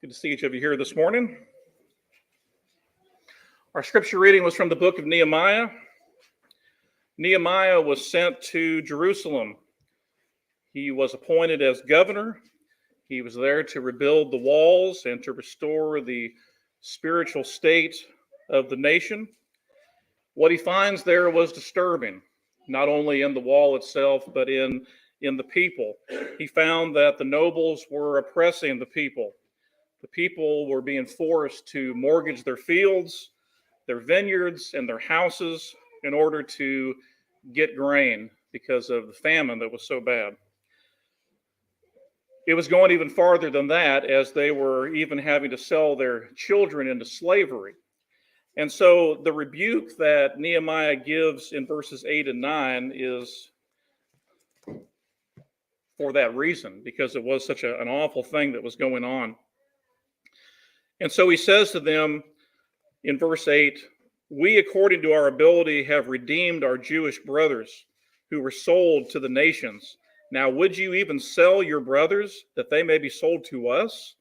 Good to see each of you here this morning. Our scripture reading was from the book of Nehemiah. Nehemiah was sent to Jerusalem. He was appointed as governor. He was there to rebuild the walls and to restore the spiritual state of the nation. What he finds there was disturbing, not only in the wall itself, but in the people. He found that the nobles were oppressing the people. The people were being forced to mortgage their fields, their vineyards, and their houses in order to get grain because of the famine that was so bad. It was going even farther than that, as they were even having to sell their children into slavery. And so the rebuke that Nehemiah gives in verses 8 and 9 is for that reason, because it was such an awful thing that was going on. And so he says to them in verse 8, "We, according to our ability, have redeemed our Jewish brothers who were sold to the nations. Now, would you even sell your brothers that they may be sold to us?"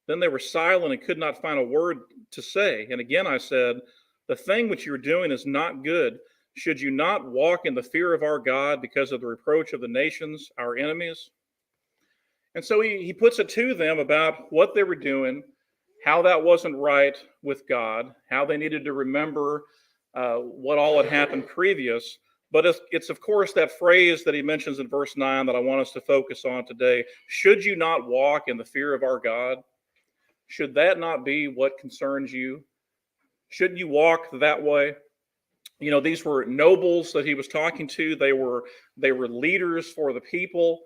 Then they were silent and could not find a word to say. And again I said, "The thing which you are doing is not good. Should you not walk in the fear of our God because of the reproach of the nations, our enemies?" And so he puts it to them about what they were doing, how that wasn't right with God, how they needed to remember what all had happened previous. But it's of course that phrase that he mentions in verse 9 that I want us to focus on today. Should you not walk in the fear of our God? Should that not be what concerns you? Shouldn't you walk that way? You know, these were nobles that he was talking to. They were leaders for the people.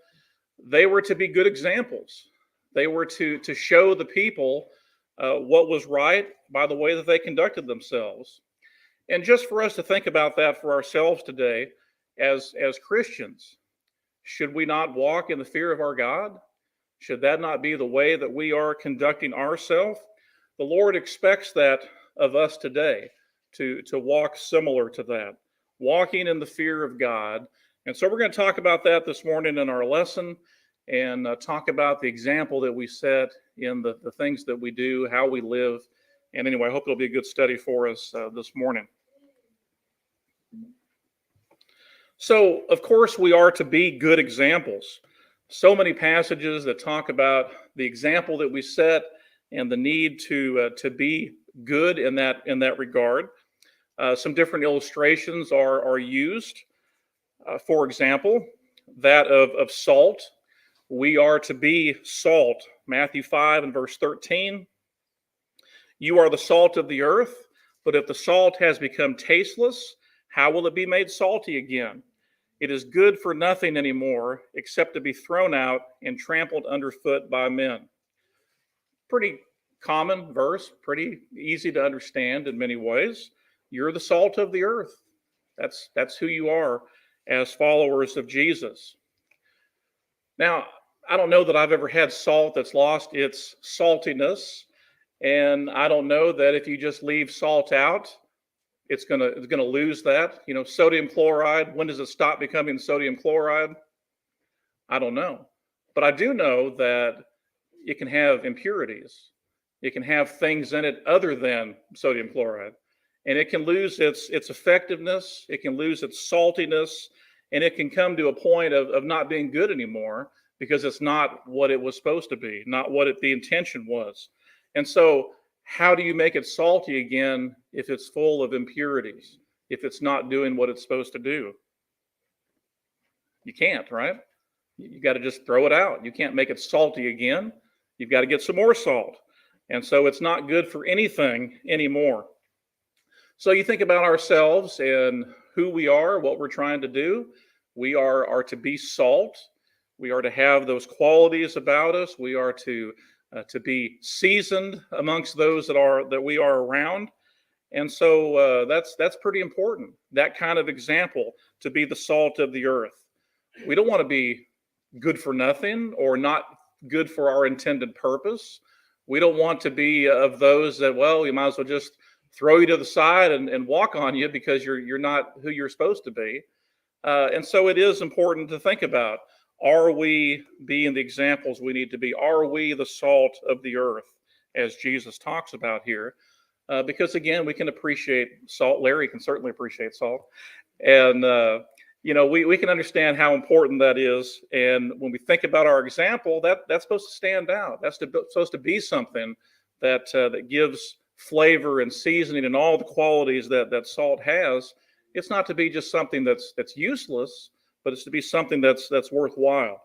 They were to be good examples. They were to show the people what was right by the way that they conducted themselves. And just for us to think about that for ourselves today as Christians, should we not walk in the fear of our God? Should that not be the way that we are conducting ourselves? The Lord expects that of us today, to walk similar to that, walking in the fear of God. And so we're going to talk about that this morning in our lesson, and talk about the example that we set in the things that we do, how we live. And anyway, I hope it'll be a good study for us this morning. So, of course, we are to be good examples. So many passages that talk about the example that we set and the need to be good in that regard. Some different illustrations are used. For example, that of salt. We are to be salt. Matthew 5 and verse 13. "You are the salt of the earth, but if the salt has become tasteless, how will it be made salty again? It is good for nothing anymore except to be thrown out and trampled underfoot by men." Pretty common verse, pretty easy to understand in many ways. You're the salt of the earth. That's who you are as followers of Jesus. Now, I don't know that I've ever had salt that's lost its saltiness, and I don't know that if you just leave salt out, it's gonna lose that. You know, sodium chloride, when does it stop becoming sodium chloride? I don't know. But I do know that it can have impurities. It can have things in it other than sodium chloride. And it can lose its effectiveness, it can lose its saltiness, and it can come to a point of not being good anymore because it's not what it was supposed to be, not what the intention was. And so how do you make it salty again if it's full of impurities, if it's not doing what it's supposed to do? You can't, right? You got to just throw it out. You can't make it salty again. You've got to get some more salt. And so it's not good for anything anymore. So you think about ourselves and who we are, what we're trying to do. We are to be salt. We are to have those qualities about us. We are to be seasoned amongst those that we are around. And so that's pretty important, that kind of example, to be the salt of the earth. We don't want to be good for nothing or not good for our intended purpose. We don't want to be of those that, well, you might as well just throw you to the side and walk on you because you're not who you're supposed to be. And so it is important to think about, are we being the examples we need to be? Are we the salt of the earth as Jesus talks about here. Because again, we can appreciate salt. Larry can certainly appreciate salt. And, we can understand how important that is. And when we think about our example, that's supposed to stand out. That's supposed to be something that gives flavor and seasoning and all the qualities that salt has. It's not to be just something that's useless, but it's to be something that's worthwhile.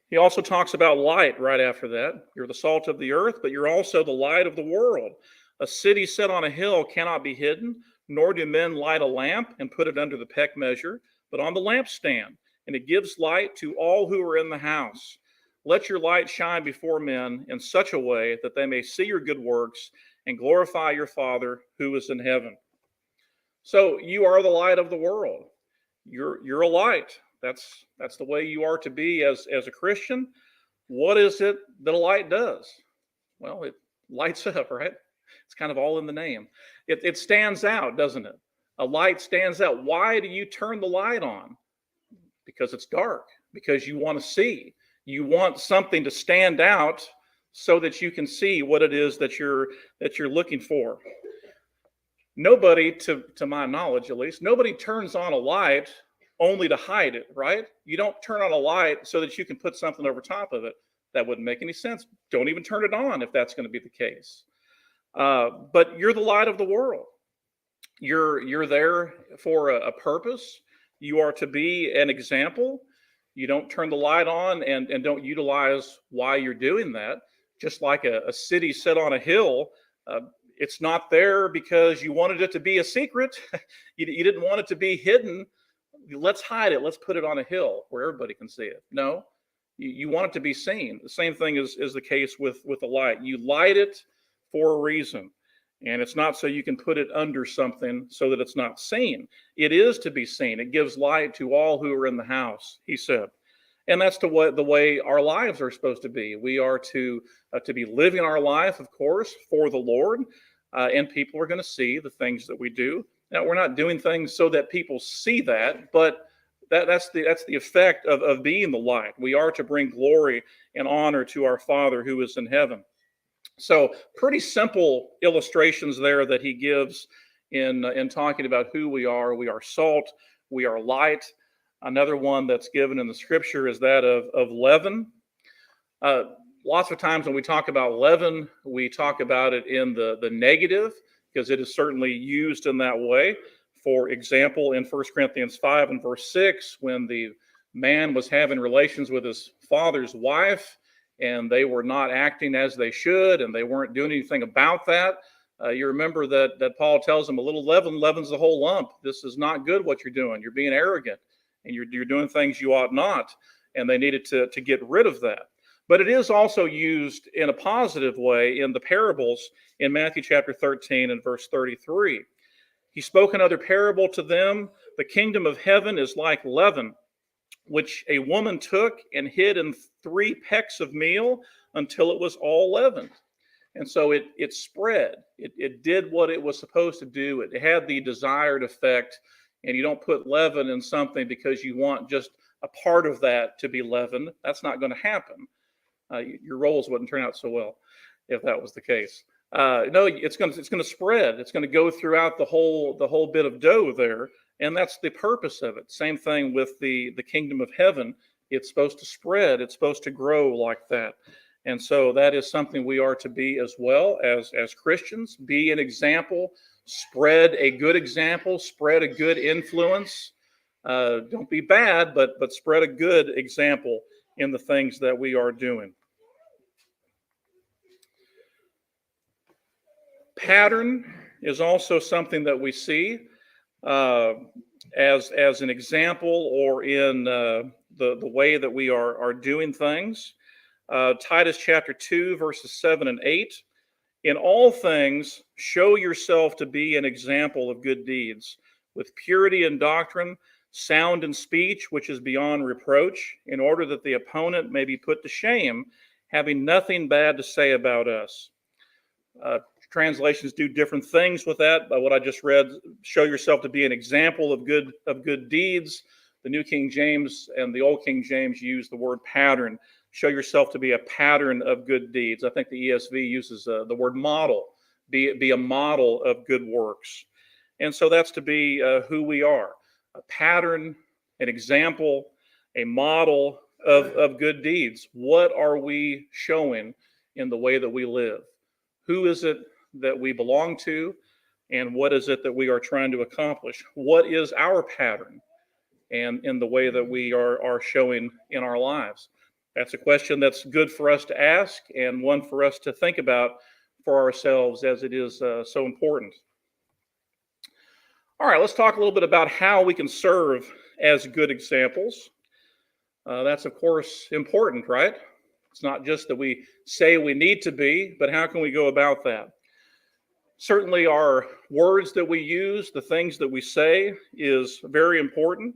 He also talks about light right after that. You're the salt of the earth, but you're also the light of the world. A city set on a hill cannot be hidden, nor do men light a lamp and put it under the peck measure, but on the lampstand, and it gives light to all who are in the house. Let your light shine before men in such a way that they may see your good works and glorify your Father who is in heaven. So you are the light of the world. You're a light. That's the way you are to be as a Christian. What is it that a light does? Well, it lights up, right? It's kind of all in the name. It stands out, doesn't it? A light stands out. Why do you turn the light on? Because it's dark, because you want to see. You want something to stand out so that you can see what it is that you're looking for. Nobody, to my knowledge at least, nobody turns on a light only to hide it, right? You don't turn on a light so that you can put something over top of it. That wouldn't make any sense. Don't even turn it on if that's going to be the case. But you're the light of the world. You're there for a purpose. You are to be an example. You don't turn the light on and don't utilize why you're doing that. Just like a city set on a hill, it's not there because you wanted it to be a secret. You didn't want it to be hidden. Let's hide it. Let's put it on a hill where everybody can see it. No, you want it to be seen. The same thing is the case with the light. You light it for a reason. And it's not so you can put it under something so that it's not seen. It is to be seen. It gives light to all who are in the house, he said. And that's the way our lives are supposed to be. We are to be living our life, of course, for the Lord. And people are going to see the things that we do. Now, we're not doing things so that people see that, but that's the effect of being the light. We are to bring glory and honor to our Father who is in heaven. So pretty simple illustrations there that he gives in talking about who we are. We are salt. We are light. Another one that's given in the scripture is that of leaven. Lots of times when we talk about leaven, we talk about it in the negative because it is certainly used in that way. For example, in 1 Corinthians 5 and verse 6, when the man was having relations with his father's wife, and they were not acting as they should, and they weren't doing anything about that. You remember that Paul tells them a little leaven leavens the whole lump. This is not good what you're doing. You're being arrogant, and you're doing things you ought not, and they needed to get rid of that. But it is also used in a positive way in the parables in Matthew chapter 13 and verse 33. He spoke another parable to them. The kingdom of heaven is like leaven, which a woman took and hid in 3 pecks of meal until it was all leavened. And so it spread. It did what it was supposed to do. It had the desired effect. And you don't put leaven in something because you want just a part of that to be leavened. That's not going to happen. Your rolls wouldn't turn out so well if that was the case. No, it's going to spread. It's going to go throughout the whole bit of dough there. And that's the purpose of it. Same thing with the kingdom of heaven. It's supposed to spread. It's supposed to grow like that. And so that is something we are to be as well as Christians. Be an example. Spread a good example. Spread a good influence. Don't be bad, but spread a good example in the things that we are doing. Pattern is also something that we see as an example or in the way that we are doing things. Titus chapter 2, verses 7 and 8. In all things, show yourself to be an example of good deeds, with purity in doctrine, sound in speech, which is beyond reproach, in order that the opponent may be put to shame, having nothing bad to say about us. Translations do different things with that, but what I just read, show yourself to be an example of good deeds. The New King James and the Old King James use the word pattern. Show yourself to be a pattern of good deeds. I think the ESV uses the word model. Be a model of good works. And so that's to be who we are. A pattern, an example, a model of good deeds. What are we showing in the way that we live? Who is it that we belong to? And what is it that we are trying to accomplish? What is our pattern? And in the way that we are showing in our lives? That's a question that's good for us to ask and one for us to think about for ourselves, as it is so important. All right, let's talk a little bit about how we can serve as good examples. That's, of course, important, right? It's not just that we say we need to be, but how can we go about that? Certainly our words that we use, the things that we say, is very important.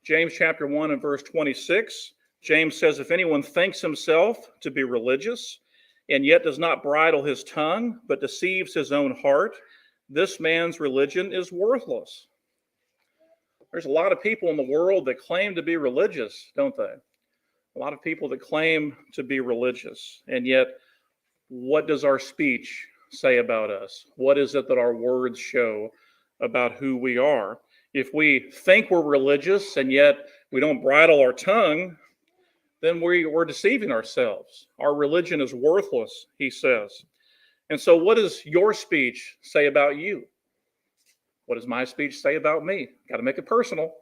James chapter 1 and verse 26, James says, if anyone thinks himself to be religious and yet does not bridle his tongue, but deceives his own heart, this man's religion is worthless. There's a lot of people in the world that claim to be religious, don't they? A lot of people that claim to be religious. And yet, what does our speech say about us? What is it that our words show about who we are? If we think we're religious and yet we don't bridle our tongue, then we're deceiving ourselves. Our religion is worthless, he says. And so what does your speech say about you? What does my speech say about me? Got to make it personal.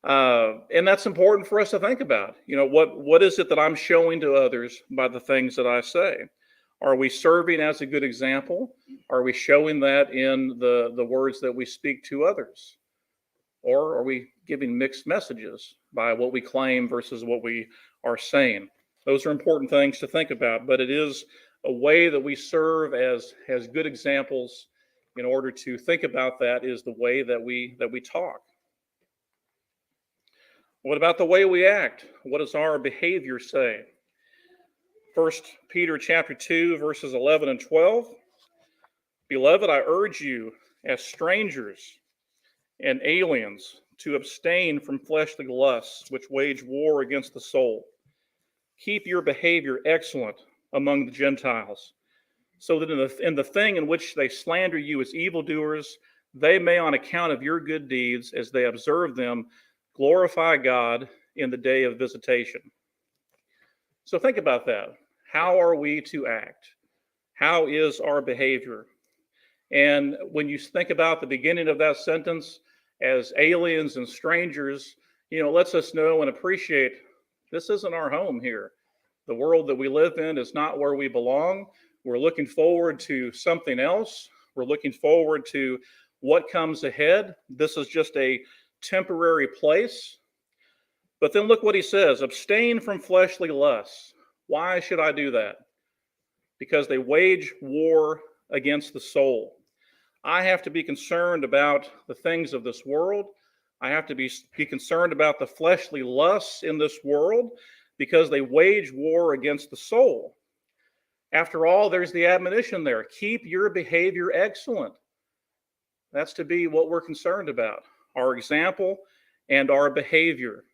And that's important for us to think about. You know, what is it that I'm showing to others by the things that I say? Are we serving as a good example? Are we showing that in the words that we speak to others? Or are we giving mixed messages by what we claim versus what we are saying? Those are important things to think about, but it is a way that we serve as good examples. In order to think about that is the way that we talk. What about the way we act? What does our behavior say? 1 Peter chapter 2, verses 11 and 12. Beloved, I urge you as strangers and aliens to abstain from fleshly lusts which wage war against the soul. Keep your behavior excellent among the Gentiles, so that in the thing in which they slander you as evildoers, they may, on account of your good deeds, as they observe them, glorify God in the day of visitation. So think about that. How are we to act? How is our behavior? And when you think about the beginning of that sentence, as aliens and strangers, you know, lets us know and appreciate this isn't our home here. The world that we live in is not where we belong. We're looking forward to something else. We're looking forward to what comes ahead. This is just a temporary place. But then look what he says, abstain from fleshly lusts. Why should I do that? Because they wage war against the soul. I have to be concerned about the things of this world. I have to be concerned about the fleshly lusts in this world because they wage war against the soul. After all, there's the admonition there. Keep your behavior excellent. That's to be what we're concerned about, our example and our behavior.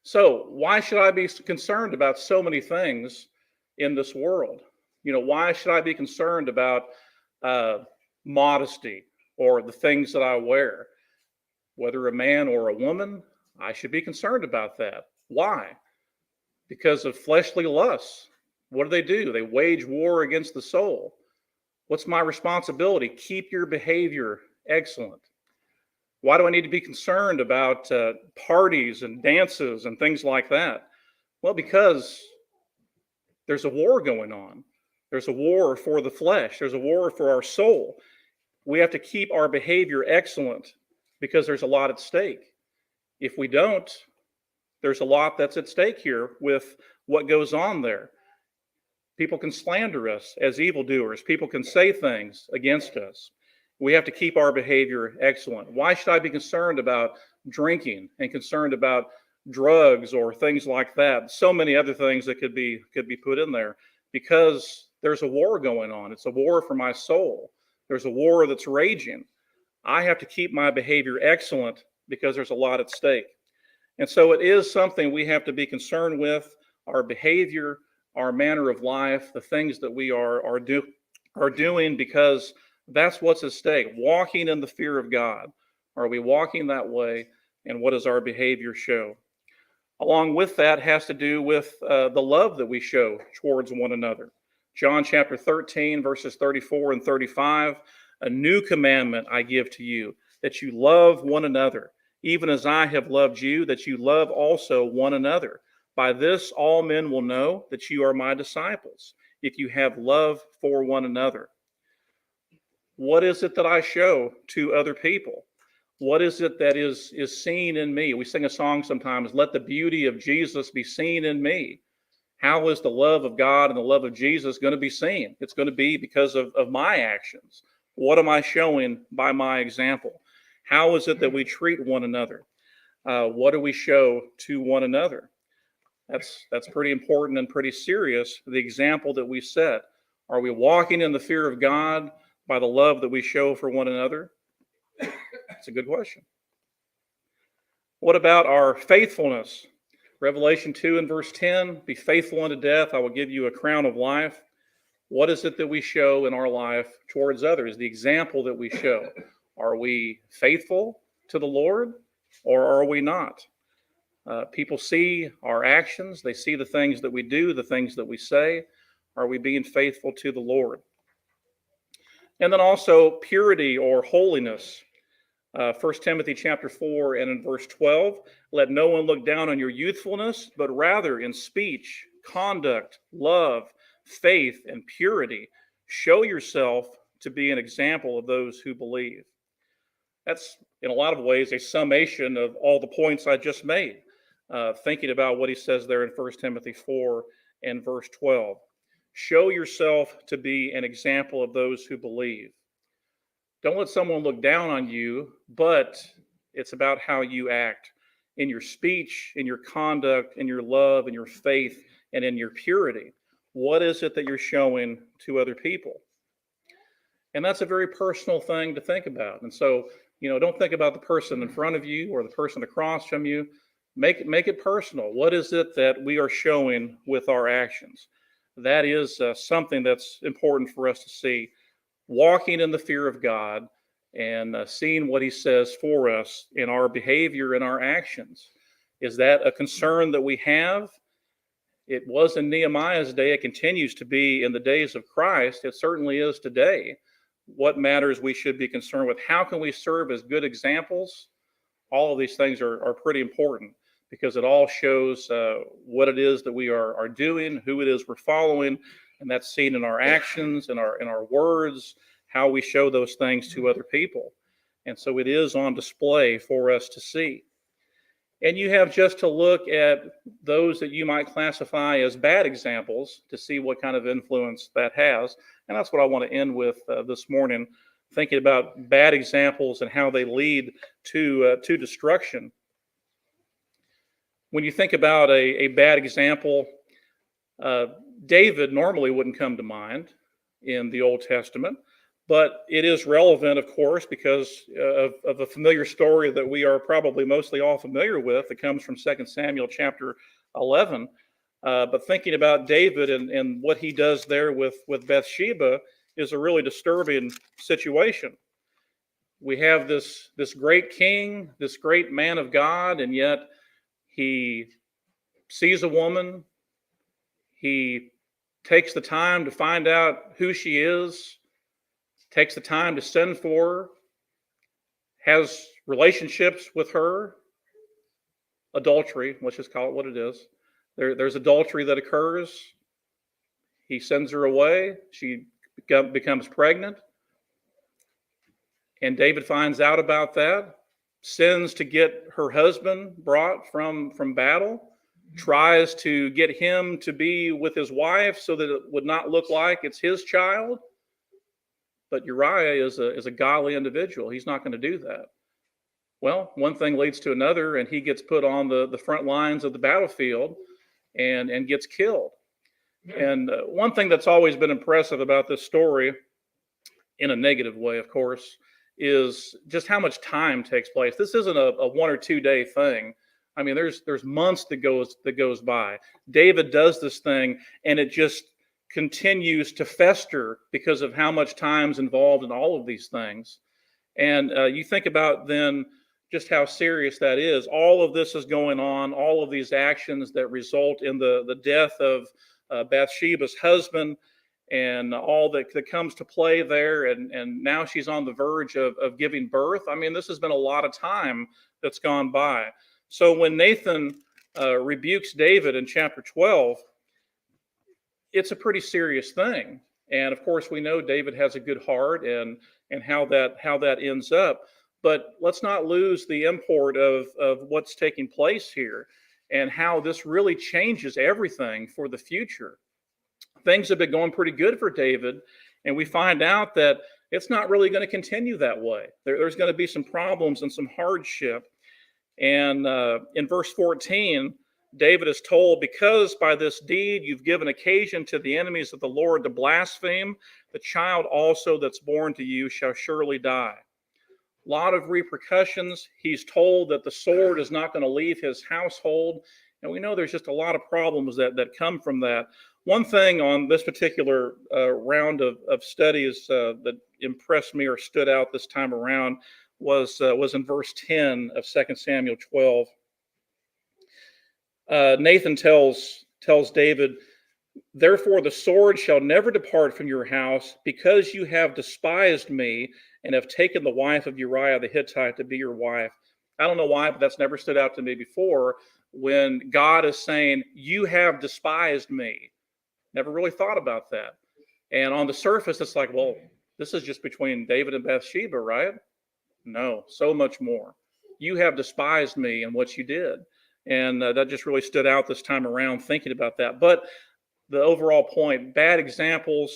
So why should I be concerned about so many things in this world? You know, why should I be concerned about modesty or the things that I wear? Whether a man or a woman, I should be concerned about that. Why? Because of fleshly lusts. What do? They wage war against the soul. What's my responsibility? Keep your behavior excellent. Why do I need to be concerned about parties and dances and things like that? Well, because there's a war going on. There's a war for the flesh. There's a war for our soul. We have to keep our behavior excellent because there's a lot at stake. If we don't, there's a lot that's at stake here with what goes on there. People can slander us as evildoers. People can say things against us. We have to keep our behavior excellent. Why should I be concerned about drinking and concerned about drugs or things like that? So many other things that could be put in there because there's a war going on. It's a war for my soul. There's a war that's raging. I have to keep my behavior excellent because there's a lot at stake. And so it is something we have to be concerned with our behavior, our manner of life, the things that we are doing, because that's what's at stake. Walking in the fear of God. Are we walking that way? And what does our behavior show? Along with that has to do with the love that we show towards one another. John chapter 13, verses 34 and 35, a new commandment I give to you, that you love one another, even as I have loved you, that you love also one another. By this all men will know that you are my disciples, if you have love for one another. What is it that I show to other people? What is it that is seen in me? We sing a song sometimes, let the beauty of Jesus be seen in me. How is the love of God and the love of Jesus going to be seen? It's going to be because of my actions. What am I showing by my example? How is it that we treat one another? What do we show to one another? That's pretty important and pretty serious, the example that we set. Are we walking in the fear of God by the love that we show for one another? That's a good question. What about our faithfulness? Revelation 2 and verse 10, be faithful unto death, I will give you a crown of life. What is it that we show in our life towards others? The example that we show. Are we faithful to the Lord, or are we not? People see our actions. They see the things that we do, the things that we say. Are we being faithful to the Lord? And then also purity or holiness. 1 Timothy chapter 4 and in verse 12, let no one look down on your youthfulness, but rather in speech, conduct, love, faith, and purity, show yourself to be an example of those who believe. That's, in a lot of ways, a summation of all the points I just made, thinking about what he says there in 1 Timothy 4 and verse 12. Show yourself to be an example of those who believe. Don't let someone look down on you, but it's about how you act in your speech, in your conduct, in your love, in your faith, and in your purity. What is it that you're showing to other people? And that's a very personal thing to think about. And so, don't think about the person in front of you or the person across from you. Make it personal. What is it that we are showing with our actions? That is something that's important for us to see. Walking in the fear of God and seeing what he says for us in our behavior and our actions. Is that a concern that we have? It was in Nehemiah's day. It continues to be in the days of Christ. It certainly is today. What matters we should be concerned with? How can we serve as good examples? All of these things are pretty important because it all shows what it is that we are doing, who it is we're following, and that's seen in our actions, in our words, how we show those things to other people. And so it is on display for us to see. And you have just to look at those that you might classify as bad examples to see what kind of influence that has. And that's what I want to end with this morning, thinking about bad examples and how they lead to destruction. When you think about a bad example, David normally wouldn't come to mind in the Old Testament, but it is relevant, of course, because of a familiar story that we are probably mostly all familiar with. It comes from 2 Samuel chapter 11. But thinking about David and what he does there with Bathsheba is a really disturbing situation. We have this great king, this great man of God, and yet he sees a woman. He takes the time to find out who she is, takes the time to send for her, has relationships with her. Adultery, let's just call it what it is. There's adultery that occurs. He sends her away. She becomes pregnant. And David finds out about that, sends to get her husband brought from battle, tries to get him to be with his wife so that it would not look like it's his child. But Uriah is a godly individual. He's not going to do that. Well, one thing leads to another, and he gets put on the front lines of the battlefield and gets killed. And one thing that's always been impressive about this story, in a negative way, of course, is just how much time takes place. This isn't a 1 or 2 day thing. I mean, there's months that goes by. David does this thing, and it just continues to fester because of how much time's involved in all of these things. And you think about then just how serious that is. All of this is going on, all of these actions that result in the death of Bathsheba's husband, and all that comes to play there. And now she's on the verge of giving birth. I mean, this has been a lot of time that's gone by. So when Nathan rebukes David in chapter 12, it's a pretty serious thing. And of course, we know David has a good heart, and how that ends up. But let's not lose the import of what's taking place here, and how this really changes everything for the future. Things have been going pretty good for David, and we find out that it's not really going to continue that way. There's going to be some problems and some hardship. And in verse 14, David is told, because by this deed you've given occasion to the enemies of the Lord to blaspheme, the child also that's born to you shall surely die. A lot of repercussions. He's told that the sword is not going to leave his household. And we know there's just a lot of problems that come from that. One thing on this particular round of studies that impressed me or stood out this time around was in verse 10 of 2 Samuel 12. Nathan tells David, therefore the sword shall never depart from your house, because you have despised me and have taken the wife of Uriah the Hittite to be your wife. I don't know why, but that's never stood out to me before, when God is saying, you have despised me. Never really thought about that. And on the surface, it's like, well, this is just between David and Bathsheba, right? No, so much more. You have despised me and what you did. And that just really stood out this time around, thinking about that. But the overall point, bad examples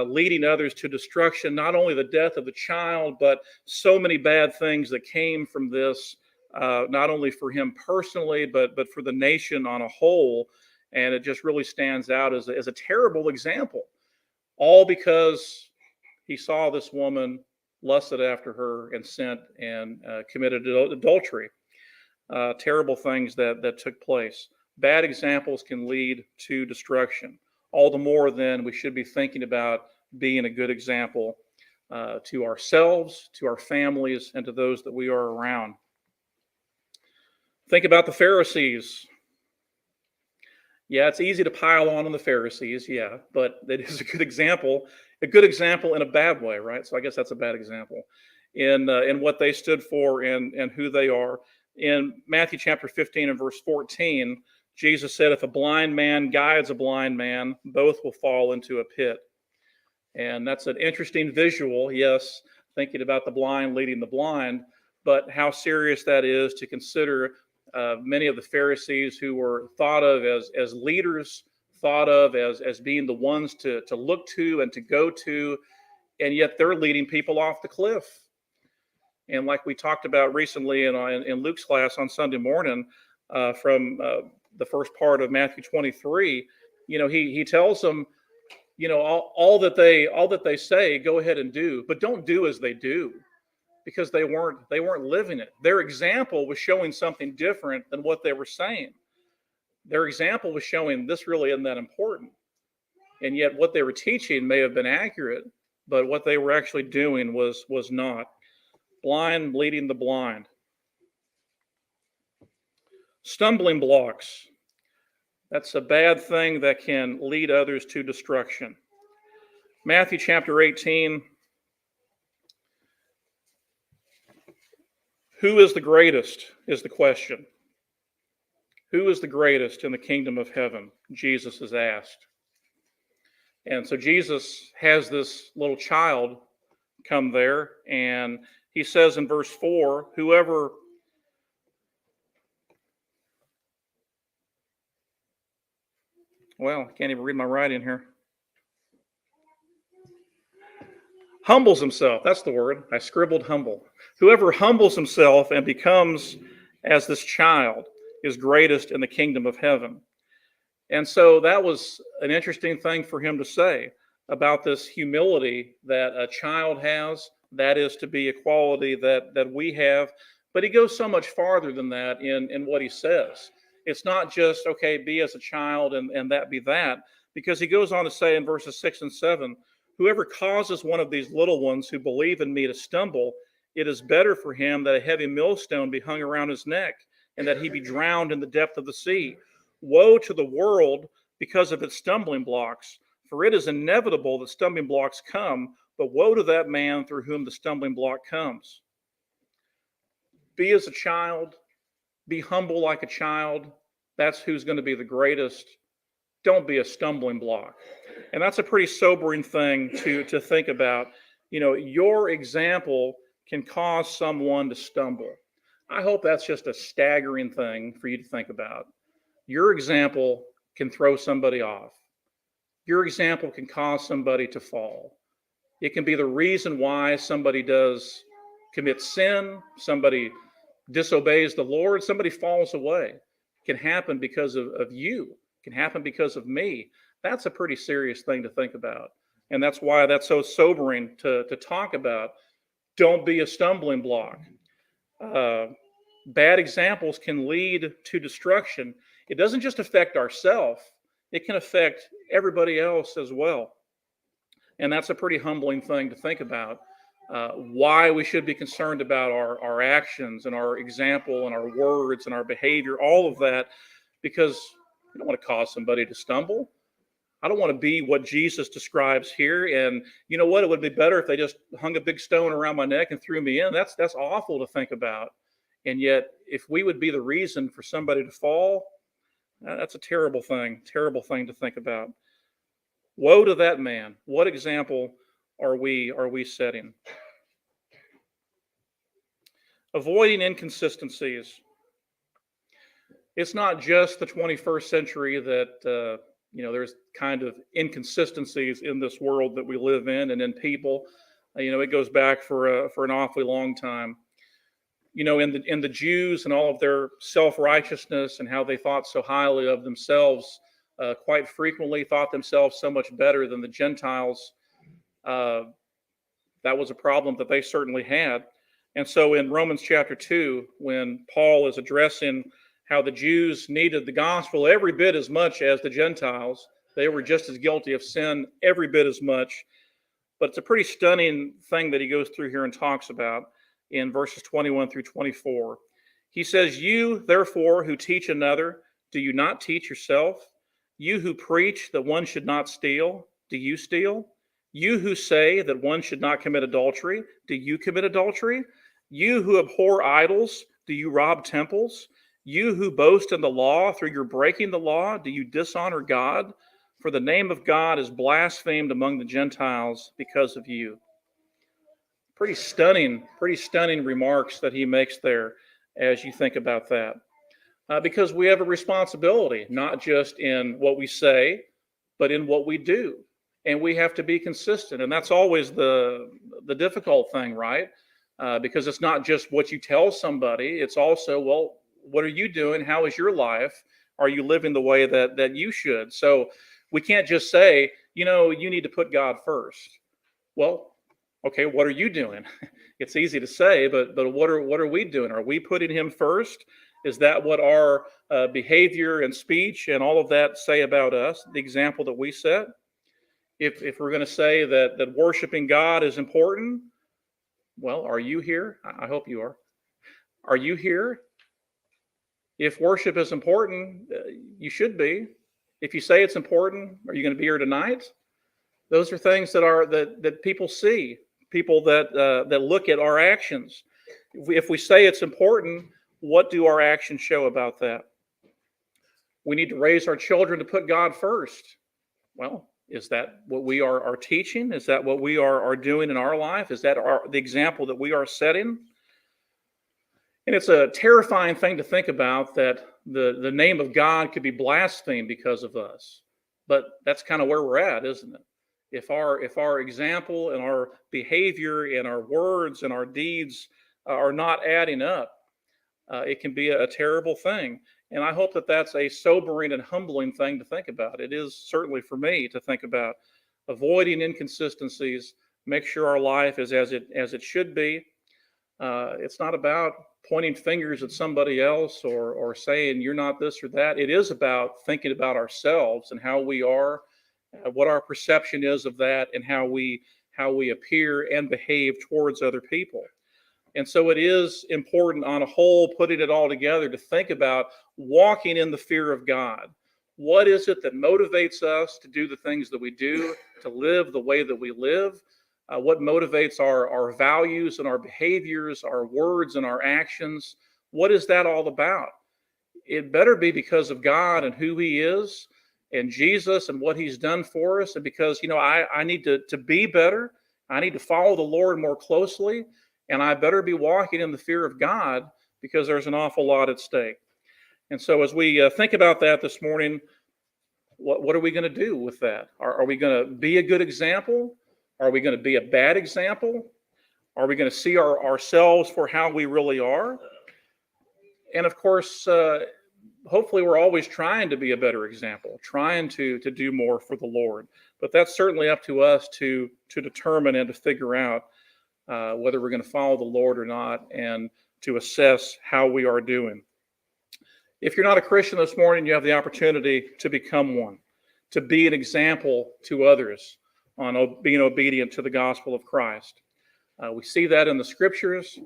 leading others to destruction, not only the death of the child, but so many bad things that came from this, not only for him personally, but for the nation on a whole. And it just really stands out as a terrible example, all because he saw this woman, lusted after her, and sent and committed adultery. Terrible things that took place. Bad examples can lead to destruction. All the more then we should be thinking about being a good example to ourselves, to our families, and to those that we are around. Think about the Pharisees. Yeah, it's easy to pile on the Pharisees, yeah, but it is a good example in a bad way, right? So I guess that's a bad example in what they stood for and who they are. In Matthew chapter 15 and verse 14, Jesus said, if a blind man guides a blind man, both will fall into a pit. And that's an interesting visual, yes, thinking about the blind leading the blind, but how serious that is to consider many of the Pharisees who were thought of as leaders, thought of as being the ones to look to and to go to, and yet they're leading people off the cliff. And like we talked about recently in Luke's class on Sunday morning, from the first part of Matthew 23, he tells them, all that they say, go ahead and do, but don't do as they do, because they weren't living it. Their example was showing something different than what they were saying. Their example was showing this really isn't that important, and yet what they were teaching may have been accurate, but what they were actually doing was not. Blind leading the blind. Stumbling blocks. That's a bad thing that can lead others to destruction. Matthew chapter 18. Who is the greatest is the question. Who is the greatest in the kingdom of heaven? Jesus is asked. And so Jesus has this little child come there, and he says in verse 4, whoever I can't even read my writing here. Humbles himself. That's the word. I scribbled humble. Whoever humbles himself and becomes as this child is greatest in the kingdom of heaven. And so that was an interesting thing for him to say about this humility that a child has. That is to be a quality that we have, But he goes so much farther than that in what he says. It's not just, okay, be as a child and that be that, because he goes on to say in verses 6 and 7, whoever causes one of these little ones who believe in me to stumble, it is better for him that a heavy millstone be hung around his neck and that he be drowned in the depth of the sea. Woe to the world because of its stumbling blocks, for it is inevitable that stumbling blocks come, but woe to that man through whom the stumbling block comes. Be as a child, be humble like a child. That's who's going to be the greatest. Don't be a stumbling block. And that's a pretty sobering thing to think about. Your example can cause someone to stumble. I hope that's just a staggering thing for you to think about. Your example can throw somebody off. Your example can cause somebody to fall. It can be the reason why somebody does commit sin, somebody disobeys the Lord, somebody falls away. It can happen because of you. It can happen because of me. That's a pretty serious thing to think about. And that's why that's so sobering to talk about. Don't be a stumbling block. Bad examples can lead to destruction. It doesn't just affect ourselves, it can affect everybody else as well. And that's a pretty humbling thing to think about. Why we should be concerned about our actions and our example and our words and our behavior, all of that, because we don't want to cause somebody to stumble. I don't want to be what Jesus describes here. And you know what? It would be better if they just hung a big stone around my neck and threw me in. That's awful to think about. And yet, if we would be the reason for somebody to fall, that's a terrible thing to think about. Woe to that man. What example are we setting? Avoiding inconsistencies. It's not just the 21st century that there's kind of inconsistencies in this world that we live in and in people. It goes back for an awfully long time. In the Jews and all of their self-righteousness and how they thought so highly of themselves, quite frequently thought themselves so much better than the Gentiles. That was a problem that they certainly had. And so in Romans chapter 2, when Paul is addressing how the Jews needed the gospel every bit as much as the Gentiles, they were just as guilty of sin every bit as much. But it's a pretty stunning thing that he goes through here and talks about in verses 21 through 24. He says, you, therefore, who teach another, do you not teach yourself? You who preach that one should not steal, do you steal? You who say that one should not commit adultery, do you commit adultery? You who abhor idols, do you rob temples? You who boast in the law, through your breaking the law, do you dishonor God? For the name of God is blasphemed among the Gentiles because of you. Pretty stunning remarks that he makes there as you think about that. Because we have a responsibility, not just in what we say, but in what we do. And we have to be consistent. And that's always the difficult thing, right? Because it's not just what you tell somebody. It's also, well, what are you doing? How is your life? Are you living the way that you should? So we can't just say, you need to put God first. Well, okay, what are you doing? It's easy to say, but what are we doing? Are we putting him first? Is that what our behavior and speech and all of that say about us, the example that we set? If we're going to say that worshiping God is important, well, are you here? I hope you are. Are you here? If worship is important, you should be. If you say it's important, are you going to be here tonight? Those are things that people see, people that look at our actions. If we say it's important, what do our actions show about that? We need to raise our children to put God first. Well, is that what we are teaching? Is that what we are doing in our life? Is that the example that we are setting? And it's a terrifying thing to think about that the name of God could be blasphemed because of us. But that's kind of where we're at, isn't it? If our example and our behavior and our words and our deeds are not adding up, it can be a terrible thing. And I hope that that's a sobering and humbling thing to think about. It is certainly for me to think about avoiding inconsistencies, make sure our life is as it should be. It's not about pointing fingers at somebody else or saying you're not this or that. It is about thinking about ourselves and how we are, what our perception is of that, and how we appear and behave towards other people. And so it is important on a whole, putting it all together, to think about walking in the fear of God. What is it that motivates us to do the things that we do, to live the way that we live? What motivates our values and our behaviors, our words and our actions? What is that all about? It better be because of God and who he is and Jesus and what he's done for us. And because, I need to be better. I need to follow the Lord more closely. And I better be walking in the fear of God, because there's an awful lot at stake. And so as we think about that this morning, what are we going to do with that? Are we going to be a good example? Are we going to be a bad example? Are we going to see ourselves for how we really are? And of course, hopefully we're always trying to be a better example, trying to do more for the Lord. But that's certainly up to us to determine and to figure out whether we're going to follow the Lord or not, and to assess how we are doing. If you're not a Christian this morning, you have the opportunity to become one, to be an example to others on being obedient to the gospel of Christ. We see that in the scriptures,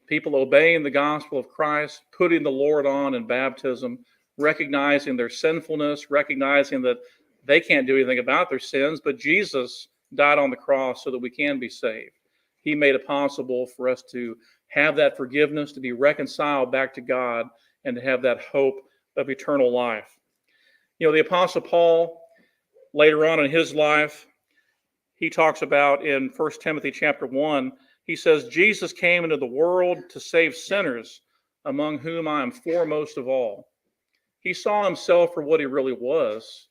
people obeying the gospel of Christ, putting the Lord on in baptism, recognizing their sinfulness, recognizing that they can't do anything about their sins, but Jesus died on the cross so that we can be saved. He made it possible for us to have that forgiveness, to be reconciled back to God, and to have that hope of eternal life. The Apostle Paul, later on in his life, he talks about in 1 Timothy chapter 1, he says, Jesus came into the world to save sinners, among whom I am foremost of all. He saw himself for what he really was.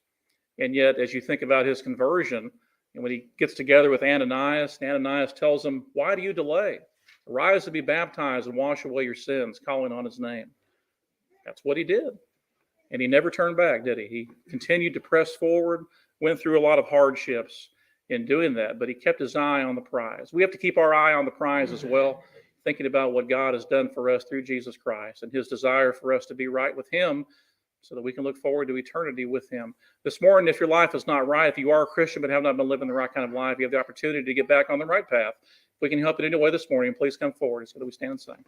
And yet, as you think about his conversion, and when he gets together with Ananias tells him, why do you delay? Arise to be baptized and wash away your sins, calling on his name. That's what he did. And he never turned back, did he? He continued to press forward, went through a lot of hardships in doing that, but he kept his eye on the prize. We have to keep our eye on the prize as well, thinking about what God has done for us through Jesus Christ and his desire for us to be right with him, so that we can look forward to eternity with him. This morning, if your life is not right, if you are a Christian but have not been living the right kind of life, you have the opportunity to get back on the right path. If we can help in any way this morning, please come forward so that we stand and sing.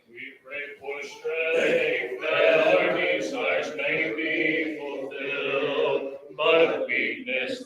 We pray for strength that our desires may be fulfilled, but weakness